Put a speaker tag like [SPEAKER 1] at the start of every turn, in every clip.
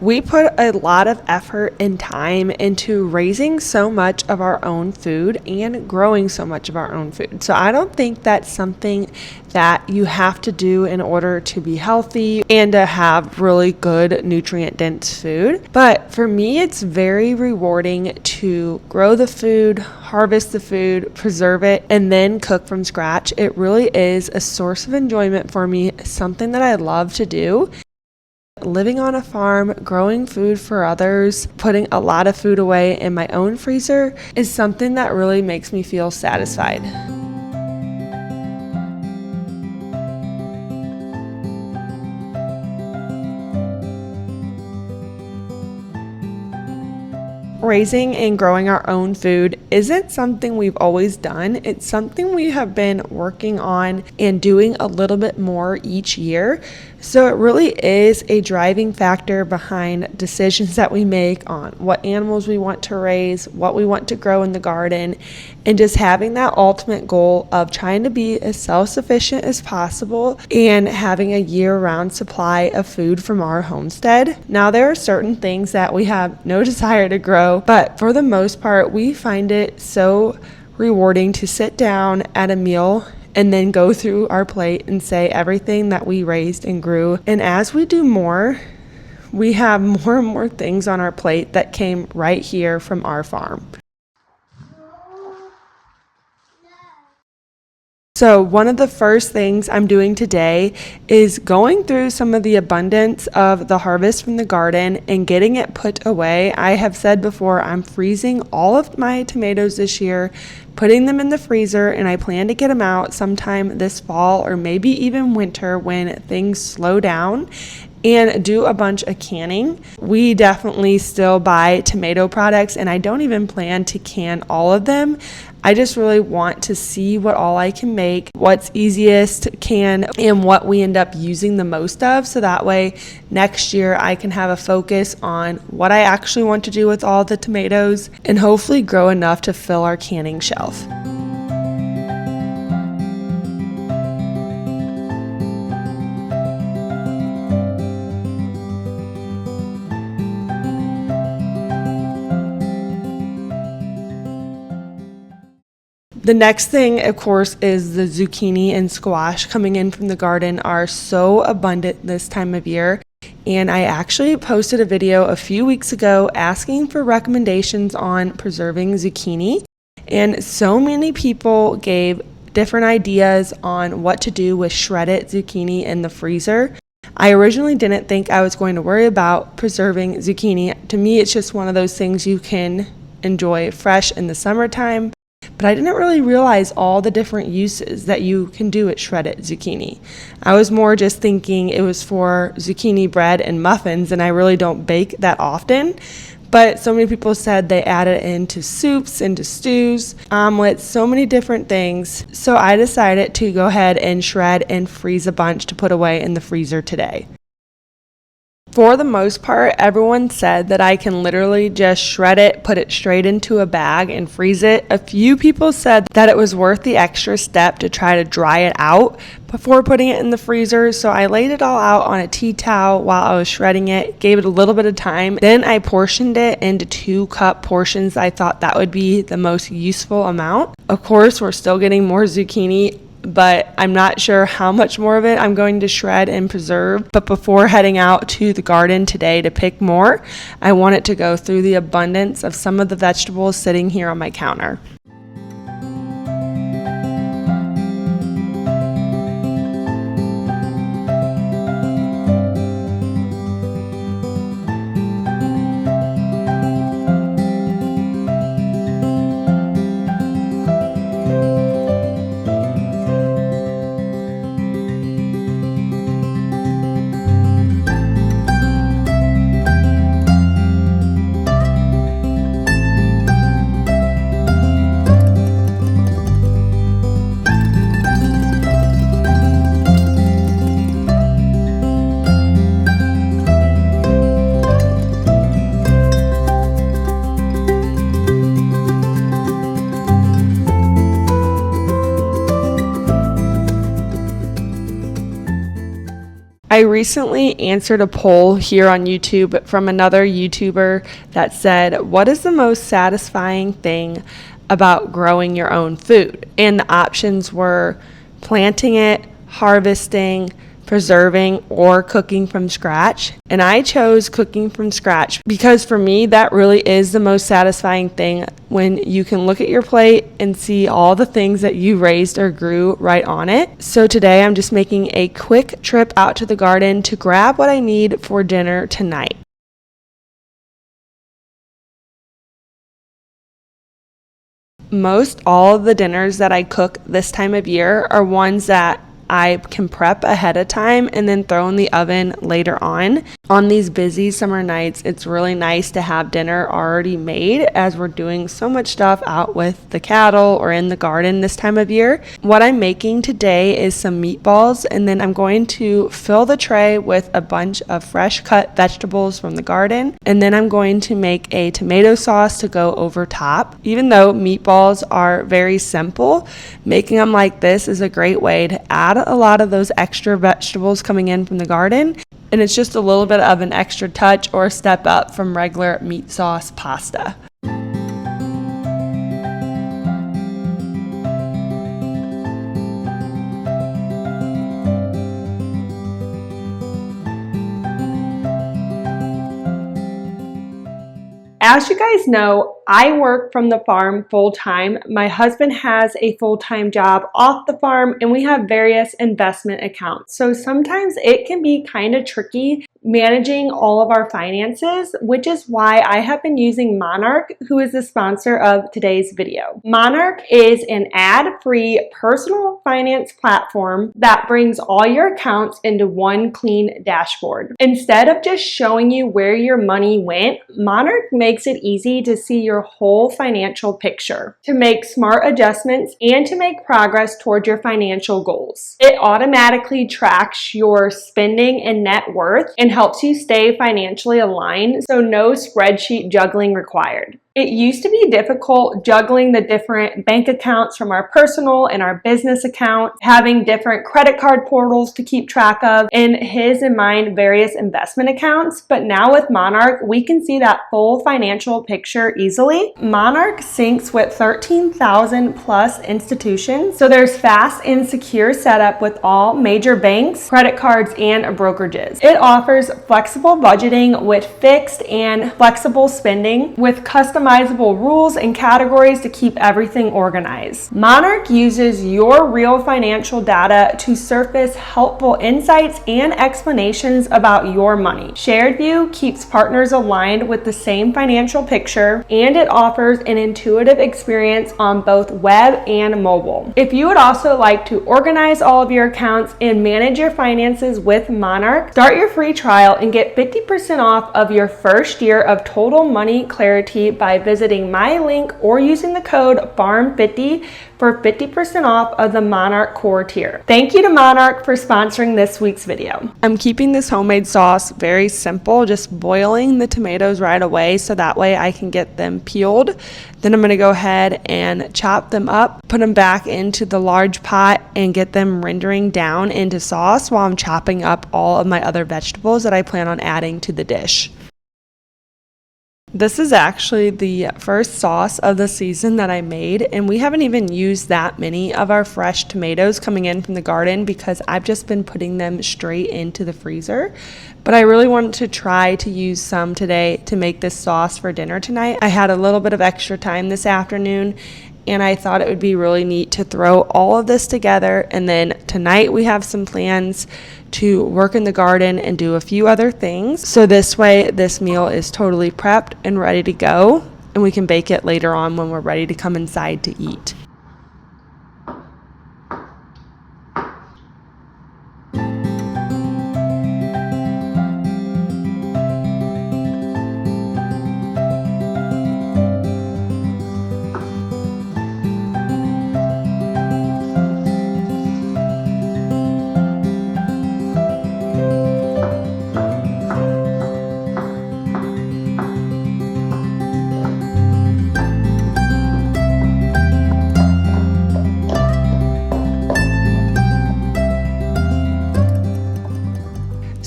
[SPEAKER 1] We put a lot of effort and time into raising so much of our own food and growing so much of our own food. So I don't think that's something that you have to do in order to be healthy and to have really good nutrient dense food. But for me, it's very rewarding to grow the food, harvest the food, preserve it, and then cook from scratch. It really is a source of enjoyment for me, something that I love to do. Living on a farm, growing food for others, putting a lot of food away in my own freezer is something that really makes me feel satisfied. Raising and growing our own food isn't something we've always done. It's something we have been working on and doing a little bit more each year. So it really is a driving factor behind decisions that we make on what animals we want to raise, what we want to grow in the garden, and just having that ultimate goal of trying to be as self-sufficient as possible and having a year-round supply of food from our homestead. Now, there are certain things that we have no desire to grow, but for the most part, we find it so rewarding to sit down at a meal and then go through our plate and say everything that we raised and grew. And as we do more, we have more and more things on our plate that came right here from our farm. So one of the first things I'm doing today is going through some of the abundance of the harvest from the garden and getting it put away. I have said before, I'm freezing all of my tomatoes this year, putting them in the freezer, and I plan to get them out sometime this fall or maybe even winter when things slow down, and do a bunch of canning. We definitely still buy tomato products, and I don't even plan to can all of them. I just really want to see what all I can make, what's easiest to can, and what we end up using the most of, so that way next year I can have a focus on what I actually want to do with all the tomatoes and hopefully grow enough to fill our canning shelf. The next thing, of course, is the zucchini and squash coming in from the garden are so abundant this time of year. And I actually posted a video a few weeks ago asking for recommendations on preserving zucchini. And so many people gave different ideas on what to do with shredded zucchini in the freezer. I originally didn't think I was going to worry about preserving zucchini. To me, it's just one of those things you can enjoy fresh in the summertime. But I didn't really realize all the different uses that you can do with shredded zucchini. I was more just thinking it was for zucchini bread and muffins, and I really don't bake that often. But so many people said they add it into soups, into stews, omelets, so many different things. So I decided to go ahead and shred and freeze a bunch to put away in the freezer today. For the most part, everyone said that I can literally just shred it, put it straight into a bag and freeze it. A few people said that it was worth the extra step to try to dry it out before putting it in the freezer. So I laid it all out on a tea towel while I was shredding it, gave it a little bit of time. Then I portioned it into 2-cup portions. I thought that would be the most useful amount. Of course, we're still getting more zucchini, but I'm not sure how much more of it I'm going to shred and preserve. But before heading out to the garden today to pick more, I wanted to go through the abundance of some of the vegetables sitting here on my counter. I recently answered a poll here on YouTube from another YouTuber that said, what is the most satisfying thing about growing your own food? And the options were planting it, harvesting, preserving, or cooking from scratch. And I chose cooking from scratch because for me, that really is the most satisfying thing, when you can look at your plate and see all the things that you raised or grew right on it. So today I'm just making a quick trip out to the garden to grab what I need for dinner tonight. Most all of the dinners that I cook this time of year are ones that I can prep ahead of time and then throw in the oven later on. On these busy summer nights, it's really nice to have dinner already made, as we're doing so much stuff out with the cattle or in the garden this time of year. What I'm making today is some meatballs, and then I'm going to fill the tray with a bunch of fresh cut vegetables from the garden, and then I'm going to make a tomato sauce to go over top. Even though meatballs are very simple, making them like this is a great way to add a lot of those extra vegetables coming in from the garden, and it's just a little bit of an extra touch or a step up from regular meat sauce pasta. As you guys know, I work from the farm full time. My husband has a full-time job off the farm, and we have various investment accounts. So sometimes it can be kind of tricky managing all of our finances, which is why I have been using Monarch, who is the sponsor of today's video. Monarch is an ad-free personal finance platform that brings all your accounts into one clean dashboard. Instead of just showing you where your money went, Monarch makes it easy to see your whole financial picture, to make smart adjustments, and to make progress toward your financial goals. It automatically tracks your spending and net worth and helps you stay financially aligned, so no spreadsheet juggling required. It used to be difficult juggling the different bank accounts from our personal and our business account, having different credit card portals to keep track of, and his and mine various investment accounts. But now with Monarch, we can see that full financial picture easily. Monarch syncs with 13,000 plus institutions, so there's fast and secure setup with all major banks, credit cards, and brokerages. It offers flexible budgeting with fixed and flexible spending, with customizable rules and categories to keep everything organized. Monarch uses your real financial data to surface helpful insights and explanations about your money. Shared View keeps partners aligned with the same financial picture, and it offers an intuitive experience on both web and mobile. If you would also like to organize all of your accounts and manage your finances with Monarch, start your free trial and get 50% off of your first year of Total Money Clarity by visiting my link or using the code FARM50 for 50% off of the Monarch Core tier. Thank you to Monarch for sponsoring this week's video. I'm keeping this homemade sauce very simple, just boiling the tomatoes right away so that way I can get them peeled. Then I'm going to go ahead and chop them up, put them back into the large pot, and get them rendering down into sauce while I'm chopping up all of my other vegetables that I plan on adding to the dish. This is actually the first sauce of the season that I made, and we haven't even used that many of our fresh tomatoes coming in from the garden because I've just been putting them straight into the freezer. But I really wanted to try to use some today to make this sauce for dinner tonight. I had a little bit of extra time this afternoon, and I thought it would be really neat to throw all of this together. And then tonight we have some plans to work in the garden and do a few other things. So this way, this meal is totally prepped and ready to go, and we can bake it later on when we're ready to come inside to eat.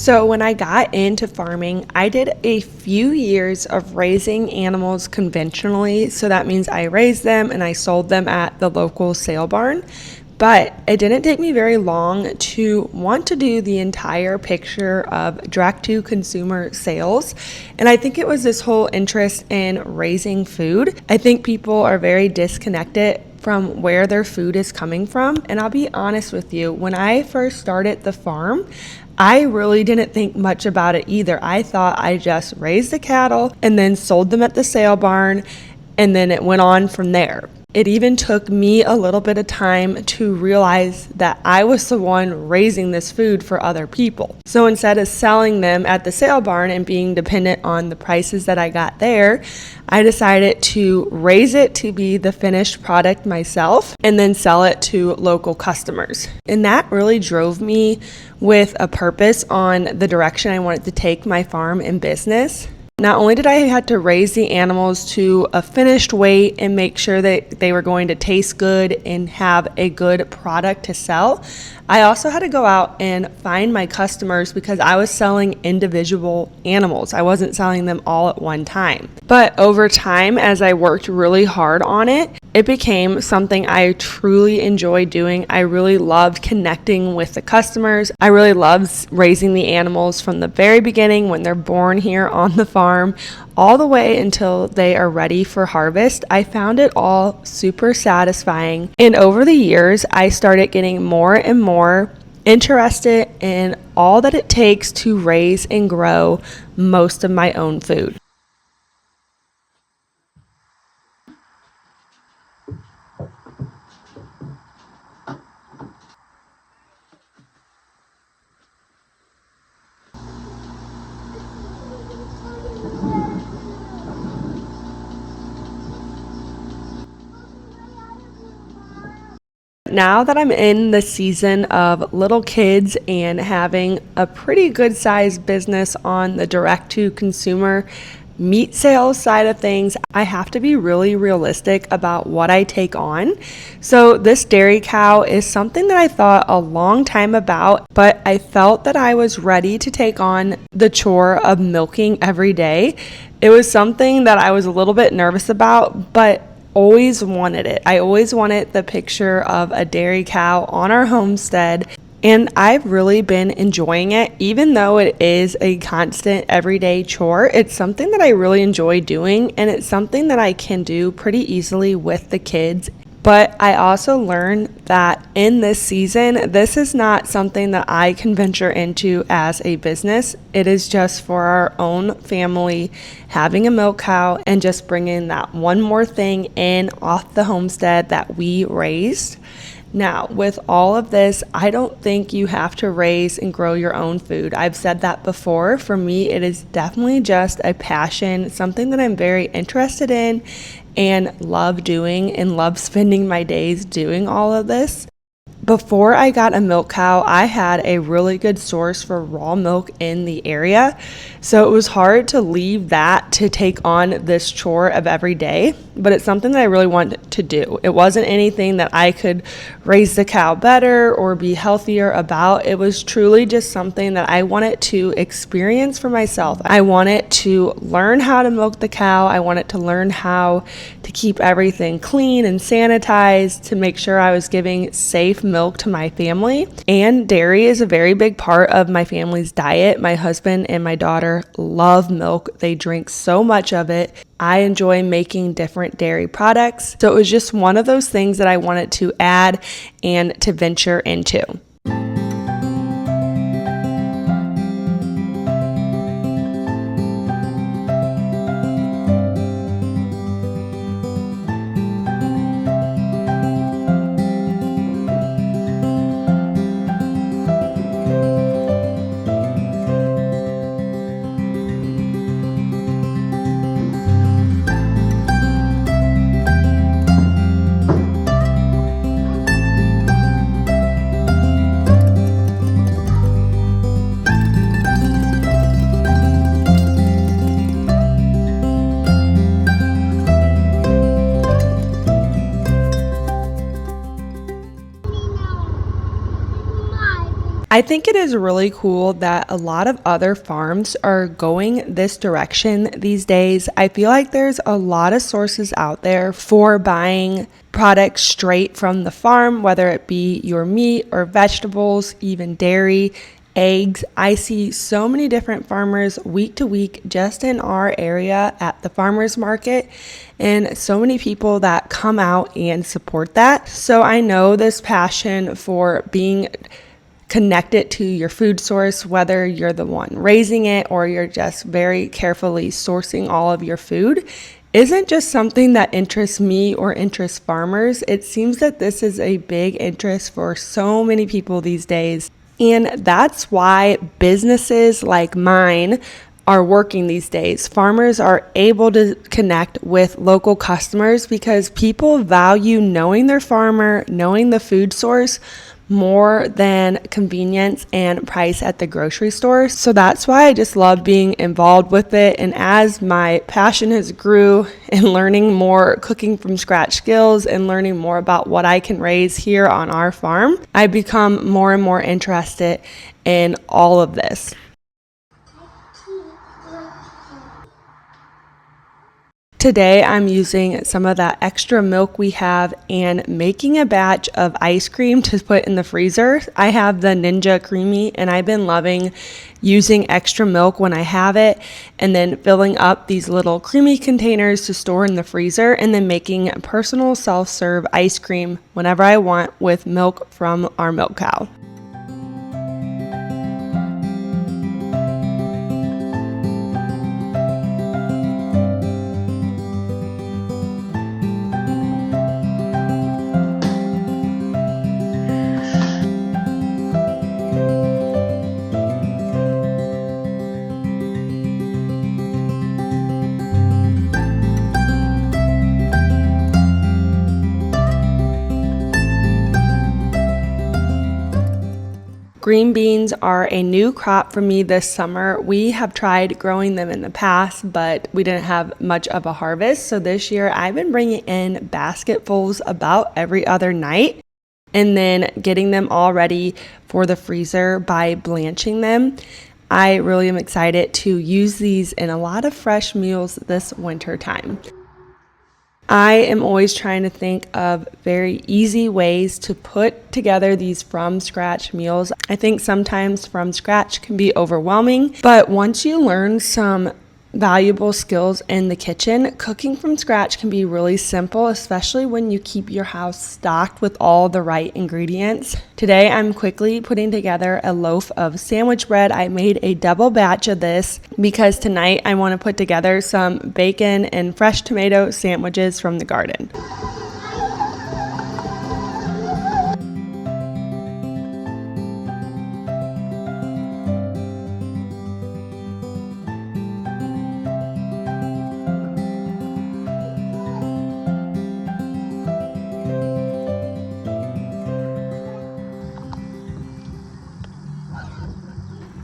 [SPEAKER 1] So when I got into farming, I did a few years of raising animals conventionally. So that means I raised them and I sold them at the local sale barn. But it didn't take me very long to want to do the entire picture of direct to consumer sales. And I think it was this whole interest in raising food. I think people are very disconnected from where their food is coming from. And I'll be honest with you, when I first started the farm, I really didn't think much about it either. I thought I just raised the cattle and then sold them at the sale barn, and then it went on from there. It even took me a little bit of time to realize that I was the one raising this food for other people. So instead of selling them at the sale barn and being dependent on the prices that I got there, I decided to raise it to be the finished product myself and then sell it to local customers. And that really drove me with a purpose on the direction I wanted to take my farm and business. Not only did I have to raise the animals to a finished weight and make sure that they were going to taste good and have a good product to sell, I also had to go out and find my customers because I was selling individual animals. I wasn't selling them all at one time. But over time, as I worked really hard on it, it became something I truly enjoyed doing. I really loved connecting with the customers. I really loved raising the animals from the very beginning when they're born here on the farm all the way until they are ready for harvest. I found it all super satisfying. And over the years, I started getting more and more interested in all that it takes to raise and grow most of my own food. Now that I'm in the season of little kids and having a pretty good sized business on the direct to consumer meat sales side of things, I have to be really realistic about what I take on. So this dairy cow is something that I thought a long time about, but I felt that I was ready to take on the chore of milking every day. It was something that I was a little bit nervous about, but always wanted it. I always wanted the picture of a dairy cow on our homestead, and I've really been enjoying it. Even though it is a constant everyday chore, it's something that I really enjoy doing, and it's something that I can do pretty easily with the kids. But I also learned that in this season, this is not something that I can venture into as a business. It is just for our own family, having a milk cow and just bringing that one more thing in off the homestead that we raised. Now, with all of this, I don't think you have to raise and grow your own food. I've said that before. For me, it is definitely just a passion, something that I'm very interested in and love doing and love spending my days doing all of this. Before I got a milk cow, I had a really good source for raw milk in the area. So it was hard to leave that to take on this chore of every day, but it's something that I really wanted to do. It wasn't anything that I could raise the cow better or be healthier about. It was truly just something that I wanted to experience for myself. I wanted to learn how to milk the cow. I wanted to learn how to keep everything clean and sanitized to make sure I was giving safe milk to my family. And dairy is a very big part of my family's diet. My husband and my daughter love milk. They drink so much of it. I enjoy making different dairy products. So it was just one of those things that I wanted to add and to venture into. I think it is really cool that a lot of other farms are going this direction these days. I feel like there's a lot of sources out there for buying products straight from the farm, whether it be your meat or vegetables, even dairy, eggs. I see so many different farmers week to week just in our area at the farmers market, and so many people that come out and support that. So I know this passion for being connected to your food source, whether you're the one raising it or you're just very carefully sourcing all of your food, isn't just something that interests me or interests farmers. It seems that this is a big interest for so many people these days. And that's why businesses like mine are working these days. Farmers are able to connect with local customers because people value knowing their farmer, knowing the food source, more than convenience and price at the grocery store. So that's why I just love being involved with it. And as my passion has grew and learning more cooking from scratch skills and learning more about what I can raise here on our farm, I become more and more interested in all of this. Today I'm using some of that extra milk we have and making a batch of ice cream to put in the freezer. I have the Ninja Creami and I've been loving using extra milk when I have it and then filling up these little creamy containers to store in the freezer and then making personal self-serve ice cream whenever I want with milk from our milk cow. Green beans are a new crop for me this summer. We have tried growing them in the past, but we didn't have much of a harvest. So this year I've been bringing in basketfuls about every other night and then getting them all ready for the freezer by blanching them. I really am excited to use these in a lot of fresh meals this winter time. I am always trying to think of very easy ways to put together these from scratch meals. I think sometimes from scratch can be overwhelming, but once you learn some valuable skills in the kitchen, cooking from scratch can be really simple, especially when you keep your house stocked with all the right ingredients. Today, I'm quickly putting together a loaf of sandwich bread. I made a double batch of this because tonight I want to put together some bacon and fresh tomato sandwiches from the garden.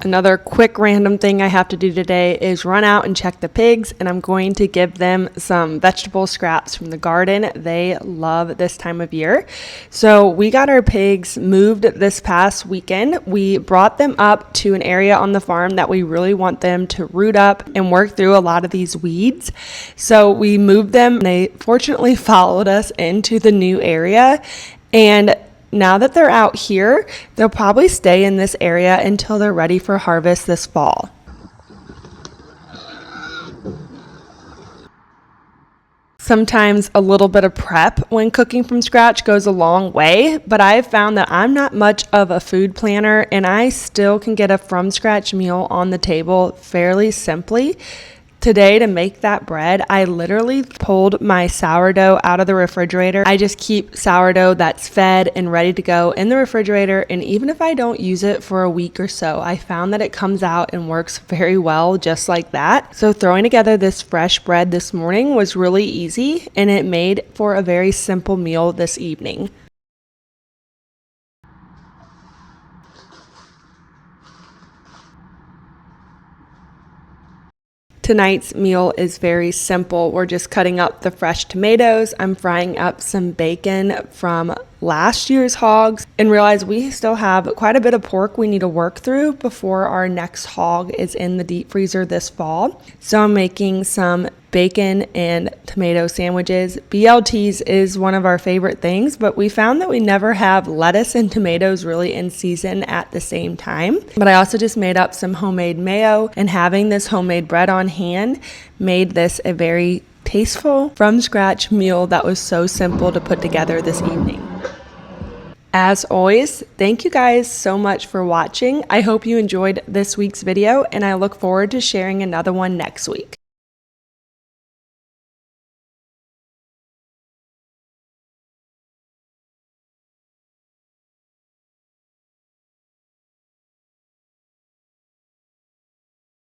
[SPEAKER 1] Another quick random thing I have to do today is run out and check the pigs, and I'm going to give them some vegetable scraps from the garden. They love this time of year. So we got our pigs moved this past weekend. We brought them up to an area on the farm that we really want them to root up and work through a lot of these weeds. So we moved them and they fortunately followed us into the new area, and now that they're out here, they'll probably stay in this area until they're ready for harvest this fall. Sometimes a little bit of prep when cooking from scratch goes a long way, but I've found that I'm not much of a food planner and I still can get a from scratch meal on the table fairly simply. Today, to make that bread, I literally pulled my sourdough out of the refrigerator. I just keep sourdough that's fed and ready to go in the refrigerator, and even if I don't use it for a week or so, I found that it comes out and works very well just like that. So throwing together this fresh bread this morning was really easy, and it made for a very simple meal this evening. Tonight's meal is very simple. We're just cutting up the fresh tomatoes. I'm frying up some bacon from last year's hogs and realized we still have quite a bit of pork we need to work through before our next hog is in the deep freezer this fall. So I'm making some bacon and tomato sandwiches. BLTs is one of our favorite things, but we found that we never have lettuce and tomatoes really in season at the same time. But I also just made up some homemade mayo, and having this homemade bread on hand made this a very tasteful, from scratch meal that was so simple to put together this evening. As always, thank you guys so much for watching. I hope you enjoyed this week's video, and I look forward to sharing another one next week.